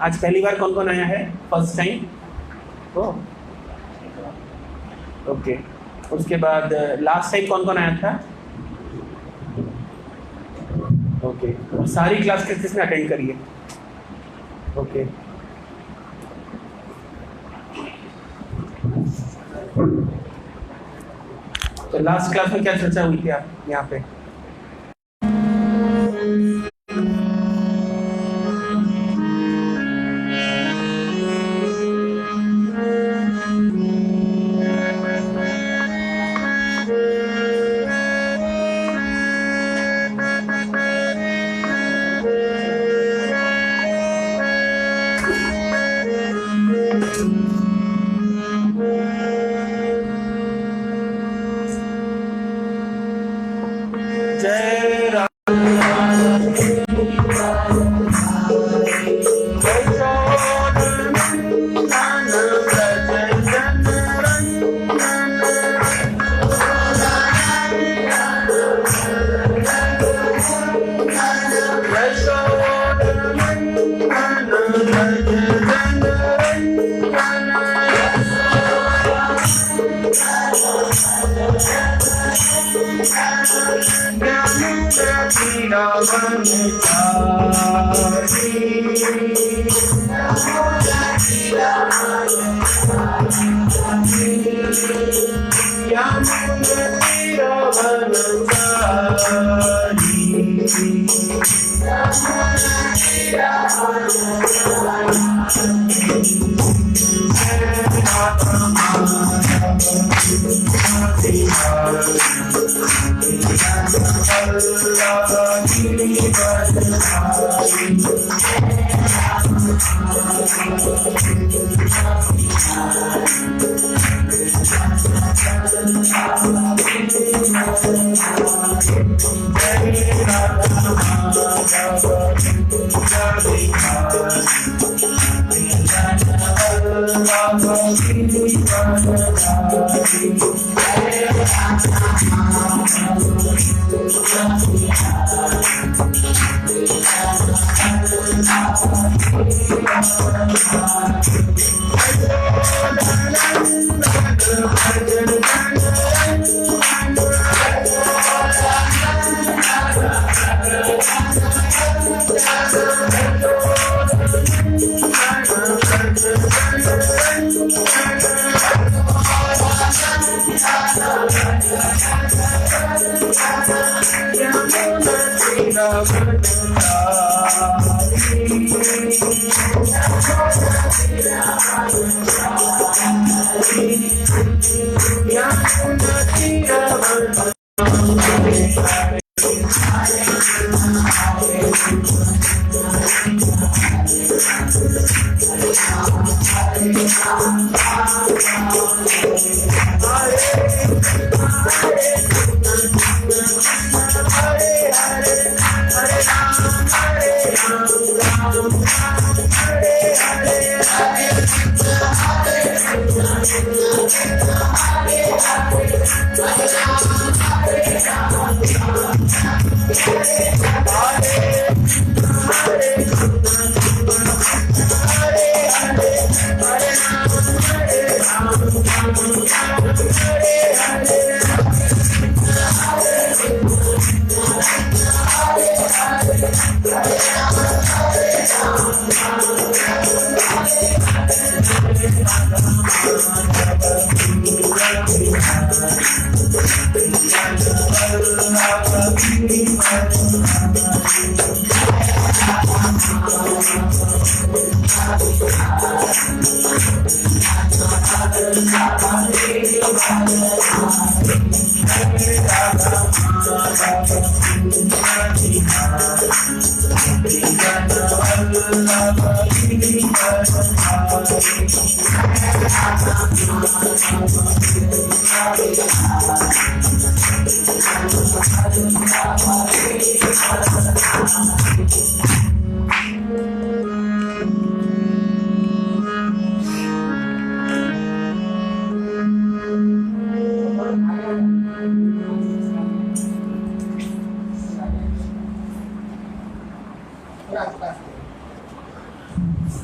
आज पहली बार कौन कौन आया है? First time? ओके। उसके बाद लास्ट टाइम कौन कौन आया था? ओके। सारी क्लास किसने अटेंड करी है? ओके। तो लास्ट क्लास में क्या चर्चा हुई थी आप यहाँ पे?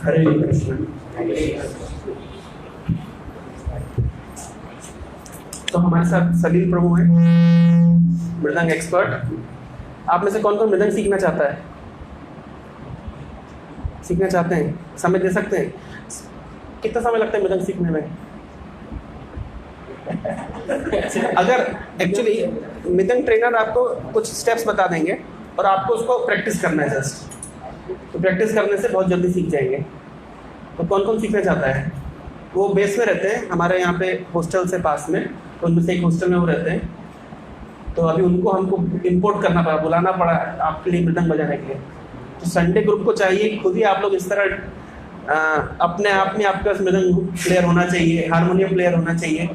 हरे कृष्ण। तो हमारे साथ सलील प्रभु हैं, मृदंग एक्सपर्ट। आप में से कौन कौन मृदंग सीखना चाहता है? सीखना चाहते हैं? समय दे सकते हैं? कितना समय लगता है मृदंग सीखने में? अगर एक्चुअली मृदंग ट्रेनर आपको कुछ स्टेप्स बता देंगे और आपको उसको प्रैक्टिस करना है जस्ट, तो प्रैक्टिस करने से बहुत जल्दी सीख जाएंगे। तो कौन कौन सीखना चाहता है? वो बेस में रहते हैं हमारे यहाँ पे हॉस्टल से पास में, तो उनमें से एक हॉस्टल में वो रहते हैं। तो अभी उनको हमको इंपोर्ट करना पड़ा, बुलाना पड़ा आपके लिए मृदंग बजाने के लिए। तो संडे ग्रुप को चाहिए खुद ही आप लोग इस तरह अपने आप में आपके पास मृदंग प्लेयर होना चाहिए, हारमोनियम प्लेयर होना चाहिए,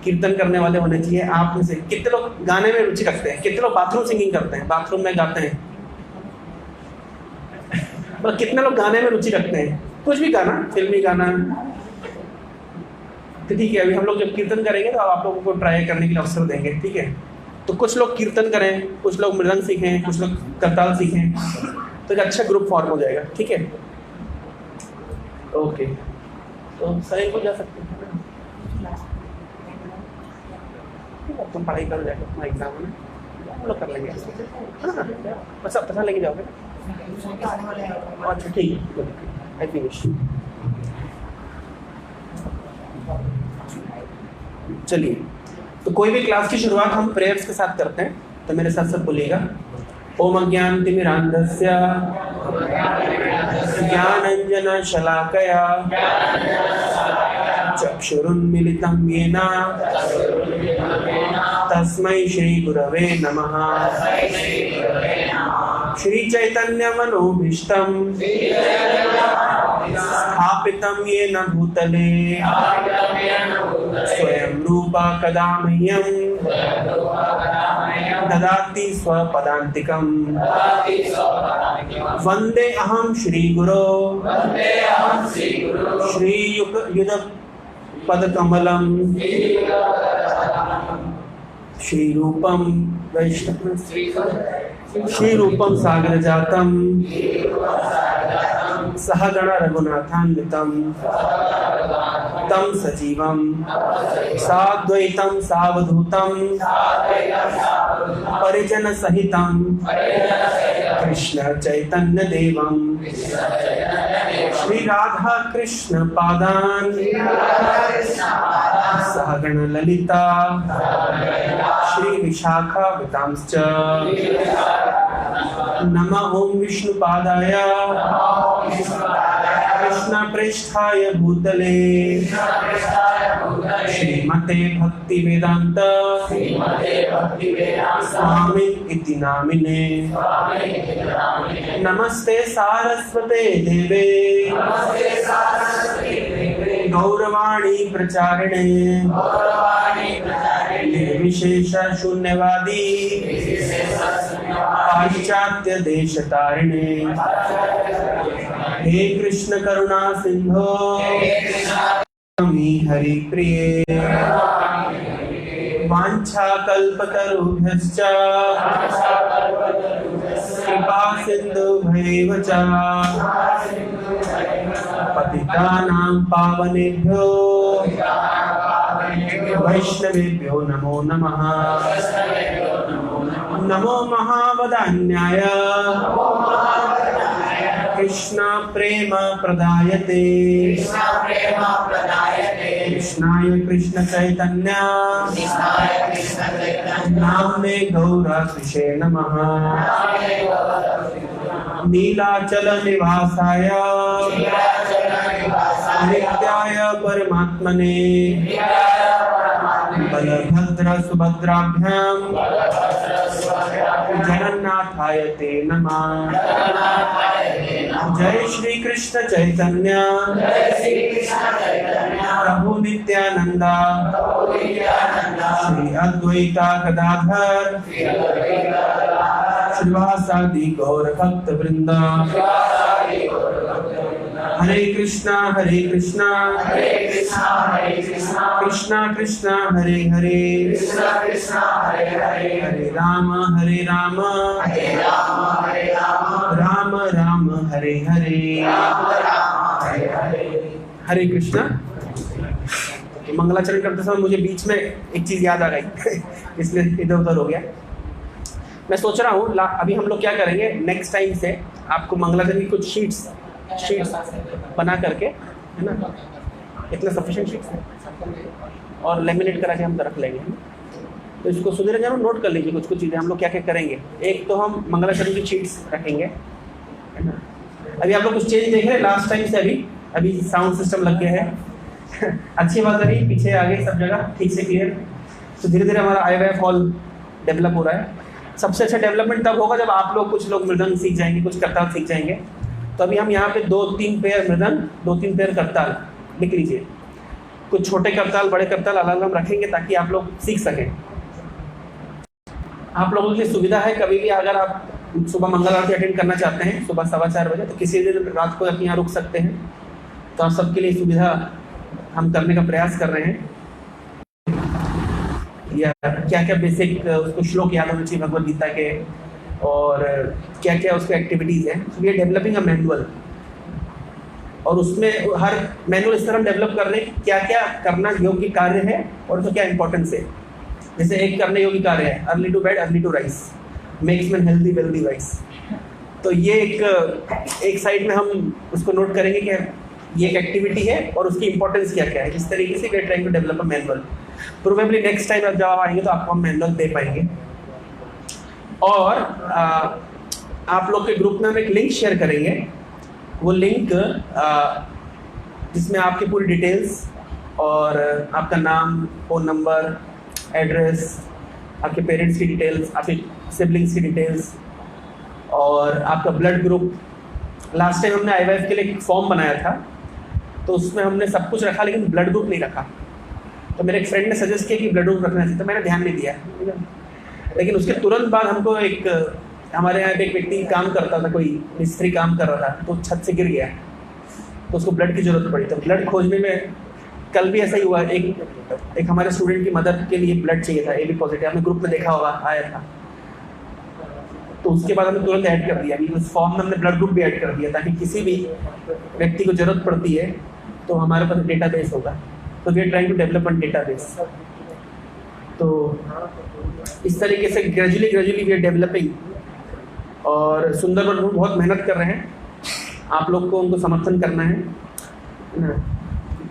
कीर्तन करने वाले होने चाहिए। आप में से कितने लोग गाने में रुचि रखते हैं? कितने लोग बाथरूम सिंगिंग करते हैं, बाथरूम में गाते हैं? मतलब कितने लोग गाने में रुचि रखते हैं? कुछ भी गाना, फिल्मी गाना। तो ठीक है, अभी हम लोग जब कीर्तन करेंगे तो आप लोगों को ट्राई करने के लिए अवसर देंगे, ठीक है? तो कुछ लोग कीर्तन करें, कुछ लोग मृदंग सीखें, कुछ लोग करताल सीखें, तो एक अच्छा ग्रुप फॉर्म हो जाएगा, ठीक है? ओके, तो सही हो जा सकते हैं। तुम पढ़ाई कर जाएगा, तुम्हारा एग्जाम है ना, हम लोग कर लेंगे। हाँ, बस आप पता लेके जाओगे। अच्छा ठीक है, आई फिनिश। चलिए, तो कोई भी क्लास की शुरुआत हम प्रेयर्स के साथ करते हैं, तो मेरे साथ सब बोलिएगा। ओम अज्ञानतिमिरान्धस्य ज्ञानाञ्जनशलाकया चक्षुरुन्मीलितं येन तस्मै श्री गुरवे नमः। श्री चैतन्य मनोभीष्टं स्थापितं येन भूतले स्वयं रूपा कदा मह्यं ददाति स्वपदान्तिकं। वन्दे अहं श्रीगुरो श्रीयुगपदकमलं श्रीरूपं वैष्णवं श्रीरूपं सागरजातं सहगण रघुनाथान्वितं तं सजीवं साद्वैतं सावधूतं परिजन सहितं कृष्ण चैतन्य देवं श्री राधा कृष्ण पादान सहगण ललिता श्री विशाखा वितांश्च नमः ओम विष्णुपादाय कृष्ण पृष्ठाय भूतले श्रीमते भक्ति वेदांत स्वामी इति नामिने। नमस्ते सारस्वते देवे गौरवाणी प्रचारिणे निर्विशेष शून्यवादी पाश्चात्य देशतारिणे। हे कृष्ण करुणा सिंधो हरि प्रिये वाञ्छा कल्पतरुभ्यश्च कृपा सिन्धुभ्यैव च पतितानां पावनेभ्यो वैष्णवेभ्यो नमो नमः। नमो महावदान्याय कृष्ण प्रेम प्रदायते कृष्णाय कृष्ण चैतन्य नाम्ने गौरकृषे नमः। नीलाचल निवासाय नित्याय परमात्मने बलभद्र सुभद्राभ्यां जगन्नाथाय ते नमः। जय श्री कृष्ण चैतन्य प्रभु नित्यानंदा श्री अद्वैता गदाधर श्रीवासादि गौर भक्त वृंदा। हरे कृष्णा कृष्णा कृष्णा हरे हरे हरे राम राम राम हरे हरे, हरे कृष्णा। मंगलाचरण करते समय मुझे बीच में एक चीज याद आ गई इसलिए इधर उधर हो गया। मैं सोच रहा हूँ अभी हम लोग क्या करेंगे, नेक्स्ट टाइम से आपको मंगलाचरण की कुछ शीट्स बना करके, है ना, इतना सफिशिएंट शीट्स है, और लेमिनेट करा के हम रख लेंगे। तो इसको सुधीर जरूर नोट कर लीजिए कुछ कुछ चीज़ें हम लोग क्या क्या करेंगे। एक तो हम मंगलाचरण की शीट्स रखेंगे, है ना। अभी आप लोग कुछ चेंज देख रहे हैं लास्ट टाइम से, अभी साउंड सिस्टम लग गया है अच्छी बात है, पीछे आगे सब जगह ठीक से क्लियर। तो धीरे धीरे हमारा IYF हॉल डेवलप हो रहा है। सबसे अच्छा डेवलपमेंट तब होगा जब आप लोग, कुछ लोग मृदंग सीख जाएंगे, कुछ करताल सीख जाएंगे। तो अभी हम यहाँ पे 2-3 पेयर मृदंग, 2-3 पेयर करताल लिख लीजिए। कुछ छोटे करताल, बड़े करताल अलग अलग रखेंगे ताकि आप लोग सीख सकें। आप लोगों की सुविधा है, कभी भी अगर आप सुबह मंगल आरती अटेंड करना चाहते हैं सुबह 4:15 बजे, तो किसी दिन रात को अपने यहाँ रुक सकते हैं। तो आप सबके लिए सुविधा हम करने का प्रयास कर रहे हैं। या क्या क्या बेसिक उसको श्लोक याद होने चाहिए भगवद गीता के, और क्या क्या उसके एक्टिविटीज़ हैं। We are developing a manual, और उसमें हर मैनुअल इस तरह हम डेवलप कर रहे हैं क्या क्या करना योग्य कार्य है और उसका क्या इंपॉर्टेंस है। जैसे एक करने योग्य कार्य है early to bed early to rise, makes man healthy wealthy wise. तो ये एक साइड में हम उसको नोट करेंगे कि ये एक एक्टिविटी है और उसकी इंपॉर्टेंस क्या क्या है। इस तरीके से we are trying to develop a manual. Probably next time जब आप आएंगे तो आपको हम मैनुअल दे पाएंगे। और आप लोग के ग्रुप में हम एक लिंक शेयर करेंगे। वो लिंक जिसमें आपकी पूरी डिटेल्स और आपका नाम, फ़ोन नंबर, एड्रेस, आपके पेरेंट्स की डिटेल्स, आपके सिबलिंग्स की डिटेल्स और आपका ब्लड ग्रुप। लास्ट टाइम हमने IYF के लिए एक फॉर्म बनाया था, तो उसमें हमने सब कुछ रखा लेकिन ब्लड ग्रुप नहीं रखा। तो मेरे एक फ्रेंड ने सजेस्ट किया कि ब्लड ग्रुप रखना चाहिए, तो मैंने ध्यान नहीं दिया। लेकिन उसके तुरंत बाद हमको हमारे यहाँ पे एक व्यक्ति काम करता था, कोई मिस्त्री काम कर रहा था, तो छत से गिर गया, तो उसको ब्लड की ज़रूरत पड़ी। तो ब्लड खोजने में कल भी ऐसा ही हुआ, एक हमारे स्टूडेंट की मदर के लिए ब्लड चाहिए था, AB पॉजिटिव, आपने ग्रुप में देखा होगा, आया था। तो उसके बाद हमने तुरंत ऐड कर दिया, अभी उस फॉर्म में हमने ब्लड ग्रुप भी ऐड कर दिया ताकि किसी भी व्यक्ति को ज़रूरत पड़ती है तो हमारे पास डेटाबेस होगा। तो we are trying to develop a database. तो इस तरीके से ग्रेजुअली वी आर डेवलपिंग। और सुंदरबन बहुत मेहनत कर रहे हैं, आप लोग को उनको समर्थन करना है ना।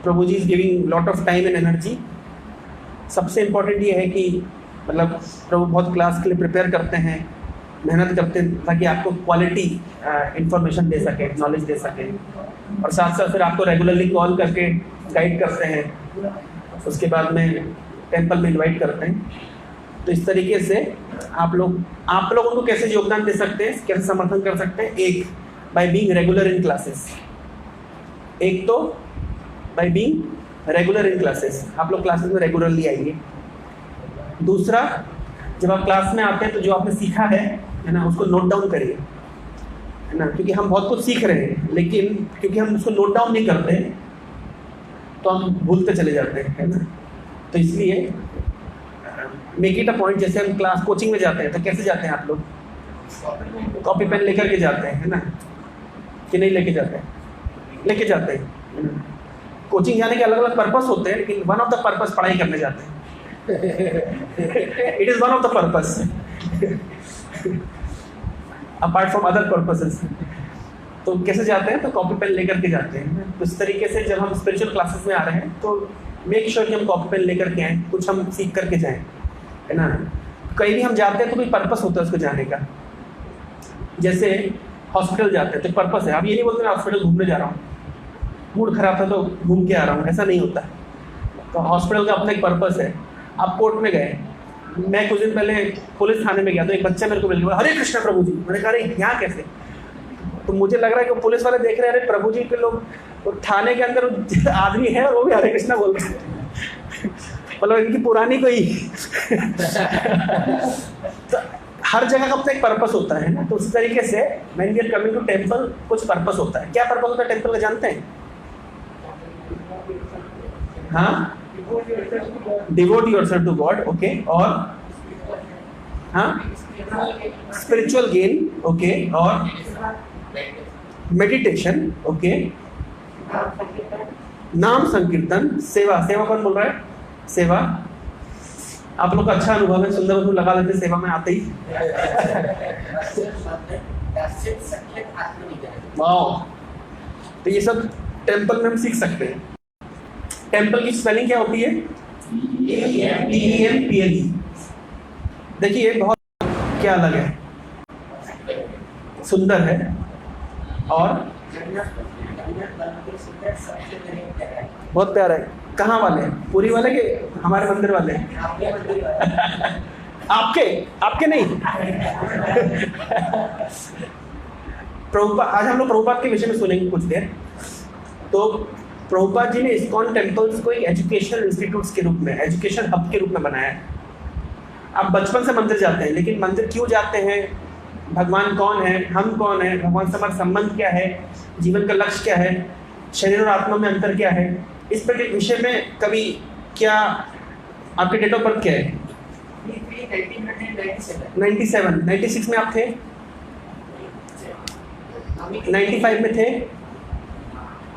Prabhu ji is giving lot of time and energy. सबसे इम्पोर्टेंट ये है कि मतलब प्रभु बहुत क्लास के लिए प्रिपेयर करते हैं, मेहनत करते हैं ताकि आपको क्वालिटी इंफॉर्मेशन दे सके, नॉलेज दे सके। और साथ साथ फिर आपको रेगुलरली कॉल करके गाइड करते हैं, उसके बाद में टेंपल में इनवाइट करते हैं। तो इस तरीके से आप लोग उनको कैसे योगदान दे सकते हैं, कैसे समर्थन कर सकते हैं। एक, by being regular in classes. एक तो by being regular in classes, आप लोग क्लासेस में रेगुलरली आएंगे। दूसरा, जब आप क्लास में आते हैं तो जो आपने सीखा है ना, उसको नोट डाउन करिए, है ना। क्योंकि हम बहुत कुछ सीख रहे हैं, लेकिन क्योंकि हम उसको नोट डाउन नहीं करते तो हम भूलते चले जाते हैं, है ना। तो इसलिए मेक इट अ पॉइंट। जैसे हम क्लास कोचिंग में जाते हैं तो कैसे जाते हैं आप लोग? कॉपी पेन लेकर के जाते हैं, है ना, कि नहीं लेके जाते हैं? लेके जाते हैं। कोचिंग जाने के अलग अलग पर्पस होते हैं, लेकिन वन ऑफ द पर्पस पढ़ाई करने जाते हैं। It is one of the purpose apart from other purposes. तो कैसे जाते हैं? तो कॉपी पेन लेकर के जाते हैं। तो इस तरीके से जब हम स्पिरिचुअल क्लासेस में आ रहे हैं तो मेक श्योर कि हम कॉपी पेन लेकर के आएँ, कुछ हम सीख करके जाएँ, है ना। कहीं भी हम जाते हैं तो कोई पर्पस होता है उसको जाने का। जैसे हॉस्पिटल जाते हैं तो पर्पस है। आप ये नहीं बोलते मैं हॉस्पिटल घूमने जा रहा हूँ, मूड खराब था तो घूम के आ रहा हूँ, ऐसा नहीं होता। तो हॉस्पिटल का अपना एक पर्पस है। आप कोर्ट में गए, मैं कुछ दिन पहले पुलिस थाने में गया तो एक बच्चा मेरे को मिल गया, हरे कृष्णा प्रभु जी। मैंने कहा अरे यहाँ कैसे? तो मुझे लग रहा है कि पुलिस वाले देख रहे हैं, अरे प्रभु जी के लोग तो थाने के अंदर आदमी है और वो भी हरे कृष्णा बोल रहे हैं। मतलब इनकी पुरानी कोई तो हर जगह का अपना एक पर्पस होता है ना। तो उस तरीके से when we are coming to temple कुछ पर्पस होता है। क्या पर्पस होता है टेंपल का जानते हैं? हाँ, devote yourself to God, okay. और हाँ, स्पिरिचुअल गेन, ओके। और मेडिटेशन, ओके, नाम संकीर्तन, सेवा, सेवा कौन बोल रहा है? सेवा, आप लोग का अच्छा अनुभव है, सुंदर अनुभव लगा लेते सेवा में आते ही। वाह, तो ये सब टेम्पल में हम सीख सकते हैं। टेम्पल की स्पेलिंग क्या होती है? TEMPLE। देखिए बहुत क्या अलग है, सुंदर है और बहुत प्यारा है। कहाँ वाले? पूरी वाले के हमारे मंदिर वाले? आपके नहीं। प्रभुपाद, आज हम लोग प्रभुपाद के विषय में सुनेंगे कुछ देर। तो प्रभुपाद जी ने इस्कॉन टेम्पल्स को एक एजुकेशनल इंस्टीट्यूट्स के रूप में, एजुकेशन हब के रूप में बनाया है। आप बचपन से मंदिर जाते हैं, लेकिन मंदिर क्यों जाते हैं, भगवान कौन है, हम कौन है, भगवान से हमारा संबंध क्या है, जीवन का लक्ष्य क्या है, शरीर और आत्मा में अंतर क्या है, इस पर विषय में कभी क्या, आपके डेट ऑफ बर्थ क्या है? 97, 96 में आप थे, 95 में थे,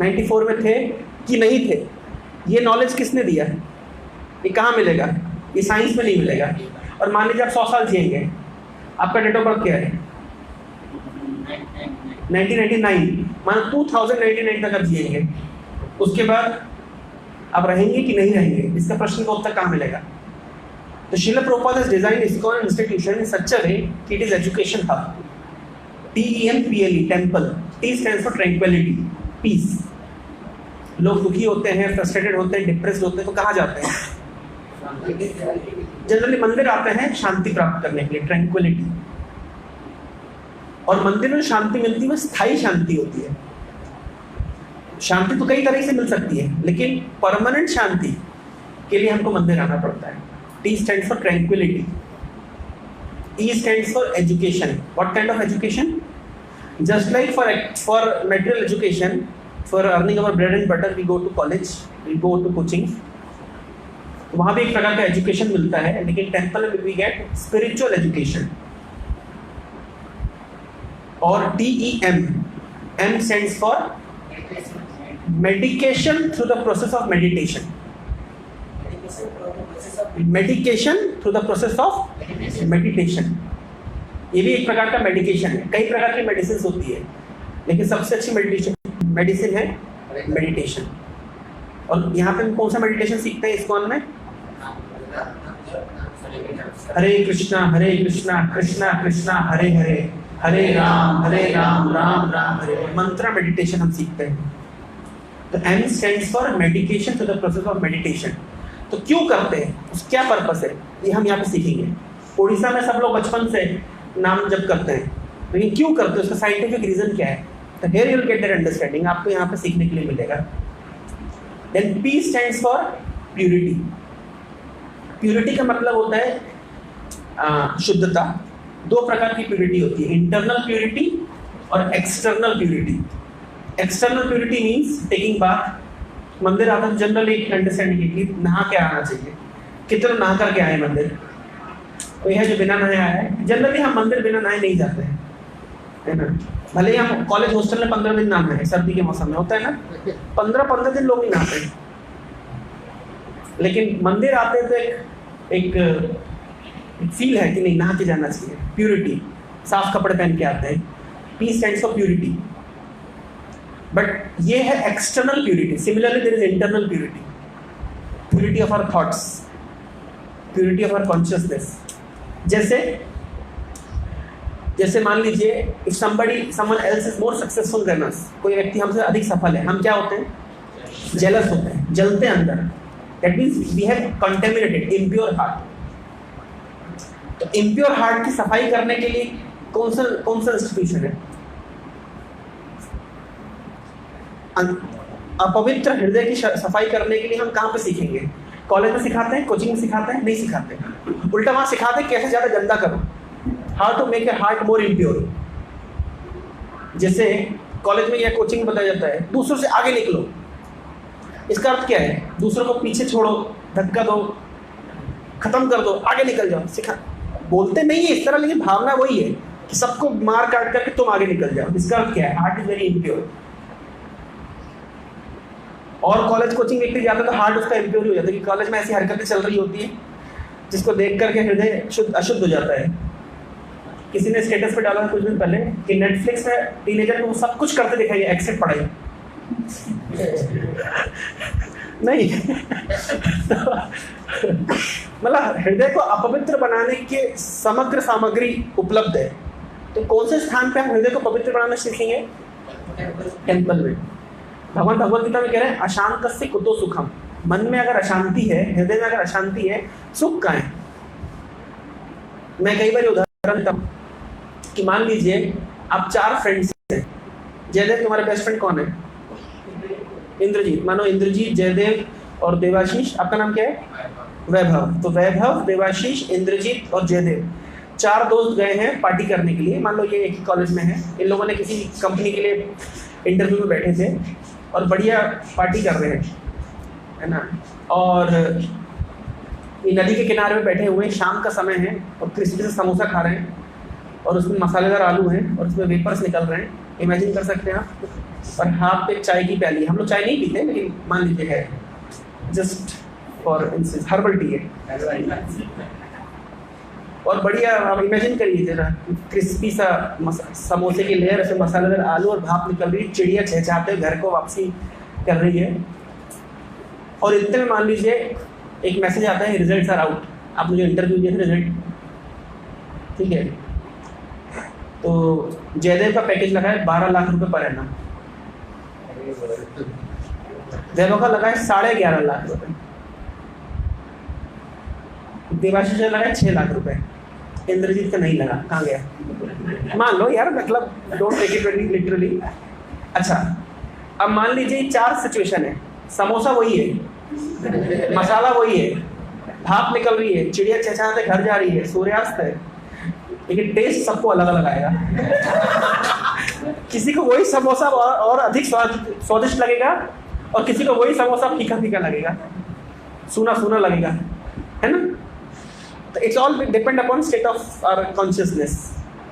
94 में थे कि नहीं थे? ये नॉलेज किसने दिया? ये कहाँ मिलेगा? ये साइंस में नहीं मिलेगा। और मान लीजिए आप 100 साल जिएंगे, आपका डेट ऑफ बर्थ क्या है? 1999, मानो 2099 तक आप जिएंगे, उसके बाद आप रहेंगे कि नहीं रहेंगे? इसका प्रश्न का उत्तर कहाँ मिलेगा? तो Srila Prabhupada has designed ISKCON institution in such a way that it is education hub. TEMPLE, temple. T stands for tranquility, peace. लोग दुखी होते हैं, फ्रस्ट्रेटेड होते हैं, डिप्रेस्ड होते हैं, तो कहाँ जाते हैं? जनरली मंदिर आते हैं शांति प्राप्त करने के लिए, ट्रैंक्विलिटी। और मंदिर में शांति मिलती है वो स्थायी शांति होती है। शांति तो कई तरह से मिल सकती है, लेकिन परमानेंट शांति के लिए हमको मंदिर आना पड़ता है। T stands for tranquility. E stands for education. What kind of education? Just like for material education, for earning our bread and butter, we go to college, we go to coaching. वहाँ भी एक प्रकार का education मिलता है, लेकिन temple में we get spiritual education. और TEM, M stands for medication through the process of meditation. Medication through the process of meditation, ये भी एक प्रकार का मेडिकेशन है। कई प्रकार की मेडिसिन होती है, लेकिन सबसे अच्छी मेडिसिन है मेडिटेशन। और यहाँ पे हम कौन सा मेडिटेशन सीखते हैं इस्कॉन में? हरे कृष्णा कृष्णा कृष्णा हरे हरे, हरे राम राम राम हरे, मंत्र मेडिटेशन हम सीखते हैं। तो M stands for medication through the process of meditation. तो क्यों करते हैं, उस क्या पर्पस है, ये हम यहाँ पे सीखेंगे। उड़ीसा में सब लोग बचपन से नाम जप करते हैं, लेकिन क्यों करते हैं, उसका साइंटिफिक रीजन क्या है? तो here you will get that understanding, आपको यहाँ पे सीखने के लिए मिलेगा। Then P stands for purity. Purity का मतलब होता है शुद्धता। दो प्रकार की प्यूरिटी होती है, इंटरनल प्यूरिटी और external purity. External purity means taking bath. मंदिर आता है जनरली एक अंडरस्टैंडिंग है कि नहा के आना चाहिए। कितने नहा करके आए मंदिर? कोई है जो बिना नहाए आया है? जनरली हम मंदिर बिना नहाए नहीं जाते हैं, है ना। भले ही हम कॉलेज हॉस्टल में 15 दिन नहाए, सर्दी के मौसम में होता है ना, 15 दिन लोग नहीं नहाते हैं। लेकिन मंदिर आते हैं तो एक फील है कि नहीं, नहा के जाना चाहिए। प्यूरिटी, साफ कपड़े पहन के आते हैं। P stands for purity. But ये है external purity. Similarly there is internal purity, purity of our thoughts, purity of our consciousness. जैसे मान लीजिए if someone else is more successful than us, कोई व्यक्ति हमसे अधिक सफल है, हम क्या होते हैं? जेलस होते हैं, जलते हैं अंदर। That means we have contaminated impure heart. तो इम्प्योर हार्ट की सफाई करने के लिए कौन सा इंस्टीट्यूशन है? अपवित्र हृदय की सफाई करने के लिए हम कहाँ पे सीखेंगे? कॉलेज में सिखाते हैं, कोचिंग में सिखाते हैं? नहीं सिखाते। उल्टा वहाँ सिखाते हैं कैसे ज़्यादा गंदा करो, how to make your heart more impure. जैसे कॉलेज में या कोचिंग में बताया जाता है दूसरों से आगे निकलो। इसका अर्थ क्या है? दूसरों को पीछे छोड़ो, धक्का दो, खत्म कर दो, आगे निकल जाओ। सिखा बोलते नहीं है इस तरह, लेकिन भावना वही है। कि सबको मार काट करके तुम आगे निकल जाओ। इसका अर्थ क्या है? Heart is very impure. और कॉलेज कोचिंग व्यक्ति जाता है तो हार्ट उसका इम्प्योर हो जाता है कि कॉलेज में ऐसी हरकतें चल रही होती है जिसको देख करके हृदय अशुद्ध हो जाता है। किसी ने स्टेटस पे डाला कुछ दिन पहले कि नेटफ्लिक्स में टीनेजर को सब कुछ करते दिखाई, एक्सेप्ट पढ़ाई नहीं मतलब हृदय को अपवित्र बनाने के समग्र सामग्री उपलब्ध है। तो कौन से स्थान पे हम हृदय को पवित्र बनाना सीखेंगे? टेम्पल में। भगवान भगवत गीता में कह रहे हैं अशांतस्य कुतो सुखम। मन में अगर अशांति है, हृदय में अगर अशांति है, सुख कहाँ है? मैं कई बार उदाहरण देता हूँ कि मान लीजिए आप 4 फ्रेंड्स हैं। जयदेव तुम्हारे बेस्ट फ्रेंड कौन है? इंद्रजीत। मानो इंद्रजीत, जयदेव और देवाशीष। आपका नाम क्या है? वैभव। तो वैभव, देवाशीष, इंद्रजीत और जयदेव 4 दोस्त गए हैं पार्टी करने के लिए। मान लो ये एक ही कॉलेज में है। इन लोगों ने किसी कंपनी के लिए इंटरव्यू में बैठे थे और बढ़िया पार्टी कर रहे हैं, है ना। और ये नदी के किनारे में बैठे हुए, शाम का समय है और क्रिस्पी से समोसा खा रहे हैं और उसमें मसालेदार आलू हैं और उसमें वेपर्स निकल रहे हैं। इमेजिन कर सकते हैं आप। और हाथ पे चाय की प्याली। हम लोग चाय नहीं पीते लेकिन मान लीजिए है, just for instance herbal tea है। और बढ़िया आप इमेजिन करिए जरा, क्रिस्पी सा समोसे की लेयर, ऐसे मसालेदार आलू और भाप निकल रही है, चिड़िया चहचहाते घर को वापसी कर रही है। और इतने में मान लीजिए एक मैसेज आता है, रिजल्ट्स आर आउट। आप मुझे इंटरव्यू दिए थे, रिजल्ट ठीक है। तो जयदेव का पैकेज लगा है 12 लाख रुपए पर एनम। वैभव का लगा है 11.5 लाख रुपए। देवाशीष का लगा है 6 लाख रुपए। इंद्रजीत का नहीं लगा। कहाँ गया? मान लो यार, मतलब don't take it very literally. अच्छा, अब मान लीजिए 4 सिचुएशन है। समोसा वही है, मसाला वही है, भाप निकल रही है, चिड़िया चहचहाते घर जा रही है, सूर्यास्त है, लेकिन टेस्ट सबको अलग अलग आएगा। किसी को वही समोसा और अधिक स्वादिष्ट लगेगा और किसी को वही समोसा फीका फीका लगेगा, सूना सूना लगेगा, है ना। तो it's all depend upon state of our consciousness.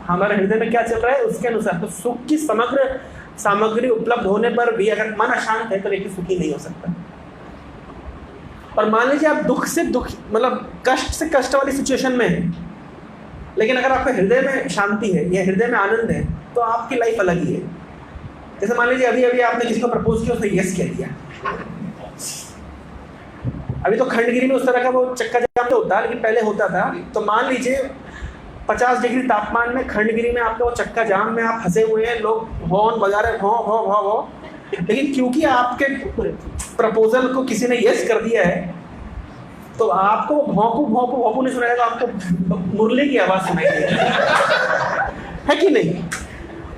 हमारे हृदय में क्या चल रहा है उसके अनुसार। तो सुख की समग्र सामग्री उपलब्ध होने पर भी अगर मन अशांत है तो व्यक्ति सुखी नहीं हो सकता। और मान लीजिए आप दुख से दुख, मतलब कष्ट से कष्ट वाली सिचुएशन में है, लेकिन अगर आपके हृदय में शांति है या हृदय में आनंद है तो आपकी लाइफ अलग ही है। जैसे मान लीजिए अभी अभी आपने किसी को प्रपोज किया, उसने यस कह दिया। अभी तो खंडगिरी में उस तरह का वो चक्का जाम तो होता है, लेकिन पहले होता था। तो मान लीजिए 50 डिग्री तापमान में खंडगिरी में आपका वो चक्का जाम में आप फंसे हुए हैं, लोग हॉर्न बजा रहे हो, लेकिन क्योंकि आपके प्रपोजल को किसी ने यस कर दिया है तो आपको भौंपू भौंपू भौंपू नहीं सुनाएगा, आपको मुरली की आवाज सुनाई देगी, है कि नहीं।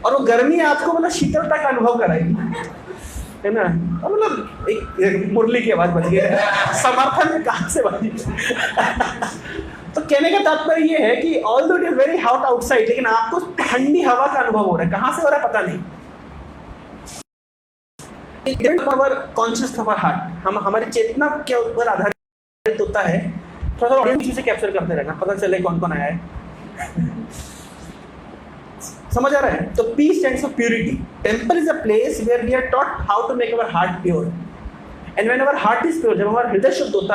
और वो गर्मी आपको मतलब शीतलता का अनुभव कराएगी, है ना। मतलब एक मुरली की आवाज बज गई, समर्थन में कहां से बजी। तो कहने का तात्पर्य ये है कि although it is very hot outside, लेकिन आपको ठंडी हवा का अनुभव हो रहा है। कहां से हो रहा है पता नहीं। कॉन्शियस ऑफ आवर हार्ट, हम हमारी चेतना के ऊपर आधारित होता है। थोड़ा सा ऑडियंस से कैप्चर करते रहना, पता चले कौन कौन आया है। समझ आ रहा है? तो P stands for purity. Temple is a place where we are taught how to make our heart pure. And when our heart is pure, जब हमारा हृदय शुद्ध होता है